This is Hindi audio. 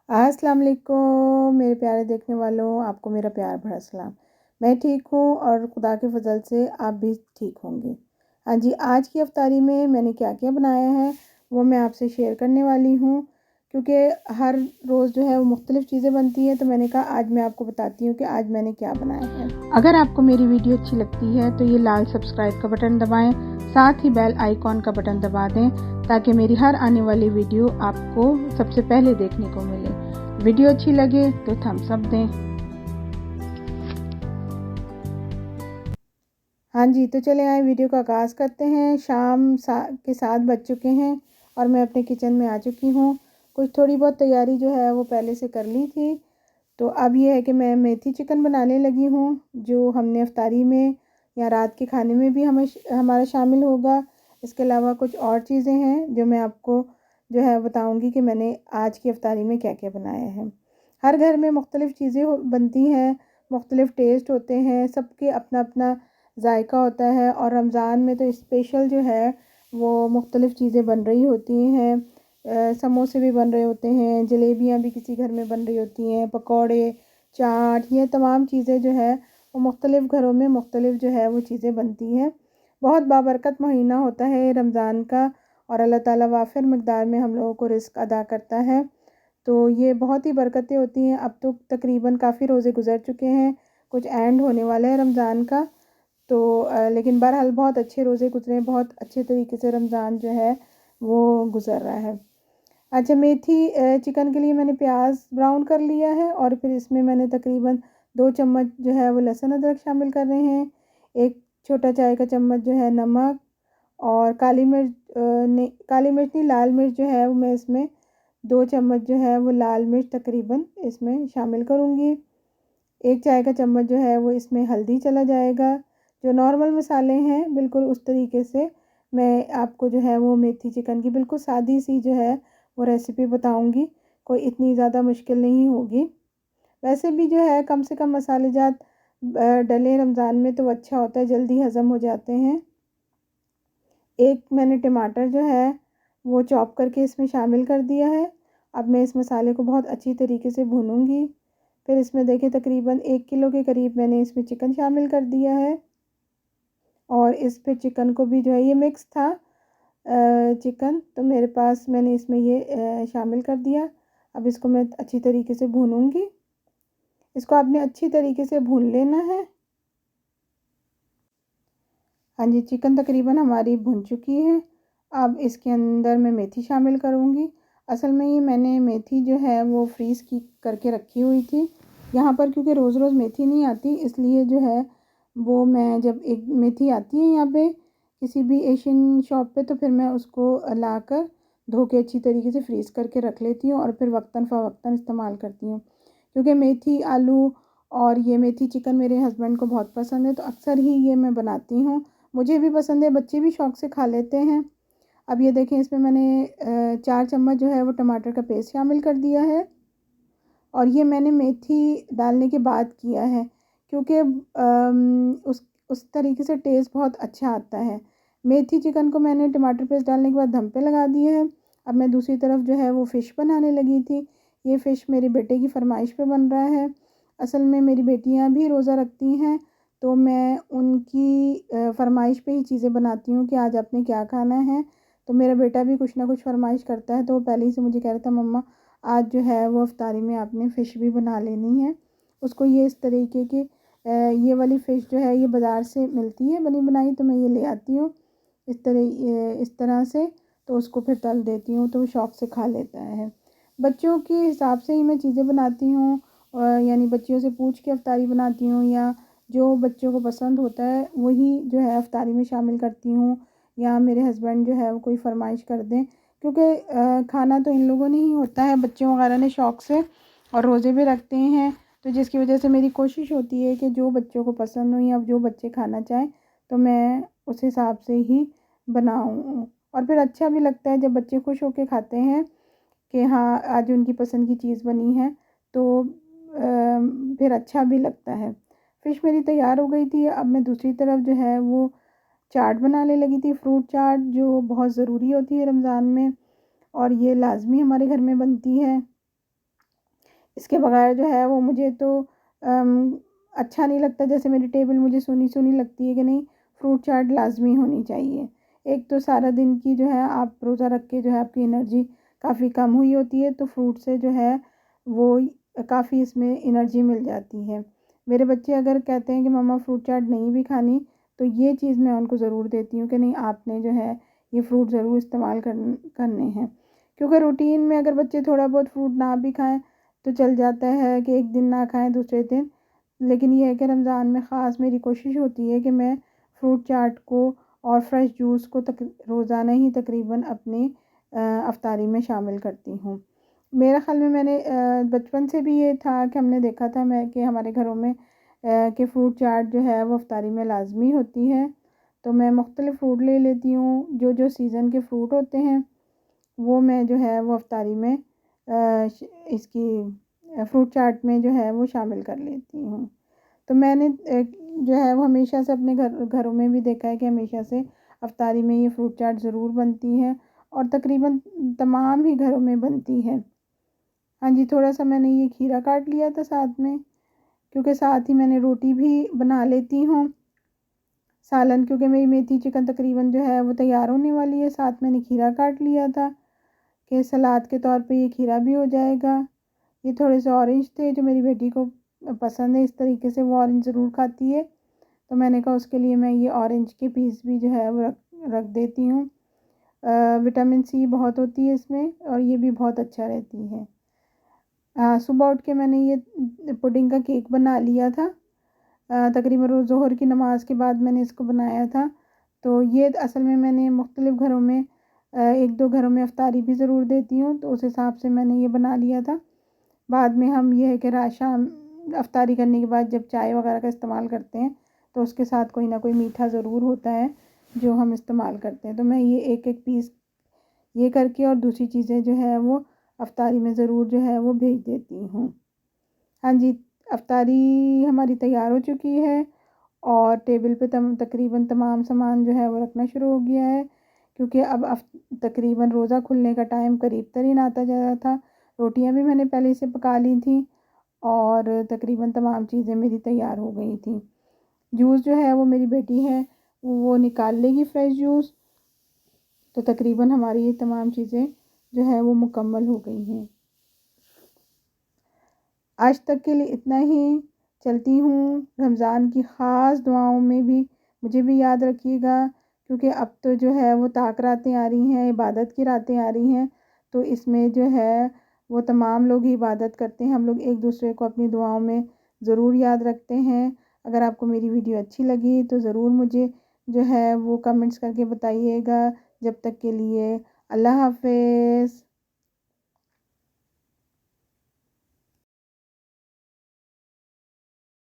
अस्सलाम वालेकुम मेरे प्यारे देखने वालों, आपको मेरा प्यार भरा सलाम। मैं ठीक हूँ और खुदा के फजल से आप भी ठीक होंगे। हाँ जी, आज की अफ्तारी में मैंने क्या क्या बनाया है वो मैं आपसे शेयर करने वाली हूँ, क्योंकि हर रोज़ जो है वो मुख्तलिफ़ चीज़ें बनती हैं, तो मैंने कहा आज मैं आपको बताती हूँ कि आज मैंने क्या बनाया है। अगर आपको मेरी वीडियो अच्छी लगती है तो ये लाल सब्सक्राइब का बटन दबाएँ, साथ ही बेल आइकॉन का बटन दबा दें ताकि मेरी हर आने वाली वीडियो आपको सबसे पहले देखने को मिले। वीडियो अच्छी लगे तो थम्स अप दें। हाँ जी, तो चले आए वीडियो का आगाज़ करते हैं। शाम के 7 बज चुके हैं और मैं अपने किचन में आ चुकी हूँ। कुछ थोड़ी बहुत तैयारी जो है वो पहले से कर ली थी। तो अब ये है कि मैं मेथी चिकन बनाने लगी हूँ, जो हमने अफ्तारी में या रात के खाने में भी हमारा शामिल होगा। इसके अलावा कुछ और चीज़ें हैं जो मैं आपको जो है बताऊँगी कि मैंने आज की अफ्तारी में क्या-क्या बनाया है। हर घर में मुख्तलिफ़ चीज़ें बनती हैं, मुख्तलिफ़ टेस्ट होते हैं, सबके अपना-अपना जायका होता है और रमज़ान में तो स्पेशल जो है वो मुख्तलिफ़ चीज़ें बन रही होती हैं। समोसे भी बन रहे होते हैं, जलेबियाँ भी किसी घर में बन रही होती हैं, पकौड़े, चाट, ये तमाम चीज़ें जो है वो मुख्तलिफ़ घरों में मुख्तलिफ़ जो है वो चीज़ें बनती हैं। बहुत बाबरकत महीना होता है रमज़ान का और अल्लाह ताला वाफ़िर मिक़दार में हम लोगों को रिज़्क़ अता करता है। तो ये बहुत ही बरकतें होती हैं। अब तो तकरीबन काफ़ी रोज़े गुज़र चुके हैं, कुछ एंड होने वाला है रमज़ान का। तो लेकिन बहरहाल बहुत अच्छे रोज़े गुज़रे, बहुत अच्छे तरीके से रमज़ान जो है वो गुज़र रहा है। अच्छा, मेथी चिकन के लिए मैंने प्याज ब्राउन कर लिया है और फिर इसमें मैंने तकरीबन 2 चम्मच जो है वो लहसुन अदरक शामिल कर रहे हैं। 1 छोटा चाय का चम्मच जो है नमक और काली मिर्च नहीं, लाल मिर्च जो है वो मैं इसमें 2 चम्मच जो है वो लाल मिर्च तकरीबन इसमें शामिल करूँगी। 1 चाय का चम्मच जो है वो इसमें हल्दी चला जाएगा। जो नॉर्मल मसाले हैं बिल्कुल उस तरीके से मैं आपको जो है वो मेथी चिकन की बिल्कुल सादी सी जो है वो रेसिपी बताऊंगी, कोई इतनी ज़्यादा मुश्किल नहीं होगी। वैसे भी जो है कम से कम मसालेजात डले रमज़ान में तो अच्छा होता है, जल्दी हज़म हो जाते हैं। एक मैंने टमाटर जो है वो चॉप करके इसमें शामिल कर दिया है। अब मैं इस मसाले को बहुत अच्छी तरीके से भूनूंगी। फिर इसमें देखिए तकरीबन 1 किलो के करीब मैंने इसमें चिकन शामिल कर दिया है और इस पे चिकन को भी जो है ये मिक्स था चिकन, तो मेरे पास मैंने इसमें ये शामिल कर दिया। अब इसको मैं अच्छी तरीके से भूनूंगी। इसको आपने अच्छी तरीके से भून लेना है। हाँ जी, चिकन तकरीबन हमारी भुन चुकी है। अब इसके अंदर मैं मेथी शामिल करूँगी। असल में ये मैंने मेथी जो है वो फ्रीज़ की करके रखी हुई थी। यहाँ पर क्योंकि रोज़ रोज़ मेथी नहीं आती, इसलिए जो है वो मैं जब एक मेथी आती है यहाँ पे किसी भी एशियन शॉप पे, तो फिर मैं उसको लाकर धो के अच्छी तरीके से फ्रीज़ करके रख लेती हूँ और फिर वक्तन फ़वक्तन इस्तेमाल करती हूँ। क्योंकि मेथी आलू और ये मेथी चिकन मेरे हस्बैंड को बहुत पसंद है, तो अक्सर ही ये मैं बनाती हूँ। मुझे भी पसंद है, बच्चे भी शौक़ से खा लेते हैं। अब ये देखें इसमें मैंने 4 चम्मच जो है वो टमाटर का पेस्ट शामिल कर दिया है और ये मैंने मेथी डालने के बाद किया है, क्योंकि उस तरीके से टेस्ट बहुत अच्छा आता है। मेथी चिकन को मैंने टमाटर पेस्ट डालने के बाद दम पे लगा दिया है। अब मैं दूसरी तरफ जो है वो फ़िश बनाने लगी थी। ये फ़िश मेरे बेटे की फ़रमाइश पे बन रहा है। असल में मेरी बेटियाँ भी रोज़ा रखती हैं, तो मैं उनकी फ़रमाइश पे ही चीज़ें बनाती हूँ कि आज आपने क्या खाना है। तो मेरा बेटा भी कुछ ना कुछ फ़रमाइश करता है, तो वो पहले ही से मुझे कह रहा था मम्मा आज जो है वो इफ्तारी में आपने फ़िश भी बना लेनी है। उसको ये इस तरीके की ये वाली फ़िश जो है ये बाज़ार से मिलती है बनी बनाई, तो मैं ये ले आती हूँ इस तरह से, तो उसको फिर तल देती हूँ तो वो शौक़ से खा लेता है। बच्चों के हिसाब से ही मैं चीज़ें बनाती हूँ, यानी बच्चियों से पूछ के इफ्तारी बनाती हूँ या जो बच्चों को पसंद होता है वही जो है इफ्तारी में शामिल करती हूँ, या मेरे हस्बैंड जो है वो कोई फ़रमाइश कर दें, क्योंकि खाना तो इन लोगों ने ही होता है, बच्चों वगैरह ने शौक़ से, और रोज़े भी रखते हैं। तो जिसकी वजह से मेरी कोशिश होती है कि जो बच्चों को पसंद हो या जो बच्चे खाना चाहें तो मैं उस हिसाब से ही बनाऊँ, और फिर अच्छा भी लगता है जब बच्चे खुश होकर खाते हैं कि हाँ आज उनकी पसंद की चीज़ बनी है, तो फिर अच्छा भी लगता है। फ़िश मेरी तैयार हो गई थी। अब मैं दूसरी तरफ जो है वो चाट बनाने लगी थी, फ्रूट चाट जो बहुत ज़रूरी होती है रमज़ान में। और ये लाजमी हमारे घर में बनती है। इसके बगैर जो है वो मुझे तो अच्छा नहीं लगता, जैसे मेरी टेबल मुझे सुनी सुनी लगती है कि नहीं, फ्रूट चाट लाजमी होनी चाहिए। एक तो सारा दिन की जो है आप रोज़ा रख के जो है आपकी एनर्जी काफ़ी कम हुई होती है, तो फ्रूट से जो है वो काफ़ी इसमें एनर्जी मिल जाती है। मेरे बच्चे अगर कहते हैं कि मम्मा फ्रूट चाट नहीं भी खानी, तो ये चीज़ मैं उनको ज़रूर देती हूँ कि नहीं, आपने जो है ये फ्रूट ज़रूर इस्तेमाल करने हैं। क्योंकि रूटीन में अगर बच्चे थोड़ा बहुत फ्रूट ना भी खाएँ तो चल जाता है कि एक दिन ना खाएँ दूसरे दिन, लेकिन ये है कि रमज़ान में ख़ास मेरी कोशिश होती है कि मैं फ्रूट चाट को और फ्रेश जूस को रोज़ाना ही तकरीबन अपनी अफ्तारी में शामिल करती हूँ। मेरे ख़्याल में मैंने बचपन से भी ये था कि हमने देखा था मैं कि हमारे घरों में कि फ्रूट चाट जो है वो अफ्तारी में लाजमी होती है। तो मैं मुख्तलिफ़ फ्रूट ले लेती हूँ, जो जो सीज़न के फ्रूट होते हैं वो मैं जो है वो अफ्तारी में इसकी फ्रूट चाट में जो है वो शामिल कर लेती हूँ। तो मैंने जो है वो हमेशा से अपने घरों में भी देखा है कि हमेशा से अफ्तारी में ये फ्रूट चाट ज़रूर बनती है और तकरीबन तमाम ही घरों में बनती है। हाँ जी, थोड़ा-सा मैंने ये खीरा काट लिया था साथ में, क्योंकि साथ ही मैंने रोटी भी बना लेती हूँ। सालन, क्योंकि मेरी मेथी चिकन तकरीबन जो है वो तैयार होने वाली है, साथ मैंने खीरा काट लिया था कि सलाद के तौर पे ये खीरा भी हो जाएगा। ये थोड़े से ऑरेंज थे जो मेरी बेटी को पसंद है, इस तरीके से वो ऑरेंज ज़रूर खाती है, तो मैंने कहा उसके लिए मैं ये ऑरेंज के पीस भी जो है वो रख देती हूँ। विटामिन सी बहुत होती है इसमें और ये भी बहुत अच्छा रहती है। सुबह उठ के मैंने ये पुडिंग का केक बना लिया था, तकरीबन रोज़ ज़ोहर की नमाज़ के बाद मैंने इसको बनाया था। तो ये असल में मैंने मुख्तलिफ़ घरों में एक दो घरों में अफ्तारी भी ज़रूर देती हूँ, तो उस हिसाब से मैंने ये बना लिया था। बाद में हम ये है कि शाम अफ्तारी करने के बाद जब चाय वगैरह का इस्तेमाल करते हैं तो उसके साथ कोई ना कोई मीठा ज़रूर होता है जो हम इस्तेमाल करते हैं। तो मैं ये एक एक पीस ये करके और दूसरी चीज़ें जो है वो अफ्तारी में ज़रूर जो है वो भेज देती हूँ। हाँ जी, अफ्तारी हमारी तैयार हो चुकी है और टेबल पे तकरीबन तमाम सामान जो है वो रखना शुरू हो गया है, क्योंकि अब तकरीबन रोज़ा खुलने का टाइम करीब तरीन आता जा रहा था। रोटियां भी मैंने पहले से पका ली थी और तकरीबन तमाम चीज़ें मेरी तैयार हो गई थी। जूस जो है वो मेरी बेटी है वो निकाल लेगी फ्रेश जूस, तो तकरीबन हमारी ये तमाम चीज़ें जो है वो मुकम्मल हो गई हैं। आज तक के लिए इतना ही। चलती हूँ, रमज़ान की ख़ास दुआओं में भी मुझे भी याद रखिएगा, क्योंकि अब तो जो है वो ताक रातें आ रही हैं, इबादत की रातें आ रही हैं, तो इसमें जो है वो तमाम लोग ही इबादत करते हैं। हम लोग एक दूसरे को अपनी दुआओं में ज़रूर याद रखते हैं। अगर आपको मेरी वीडियो अच्छी लगी तो ज़रूर मुझे जो है वो कमेंट्स करके बताइएगा। जब तक के लिए अल्लाह हाफ़िज़।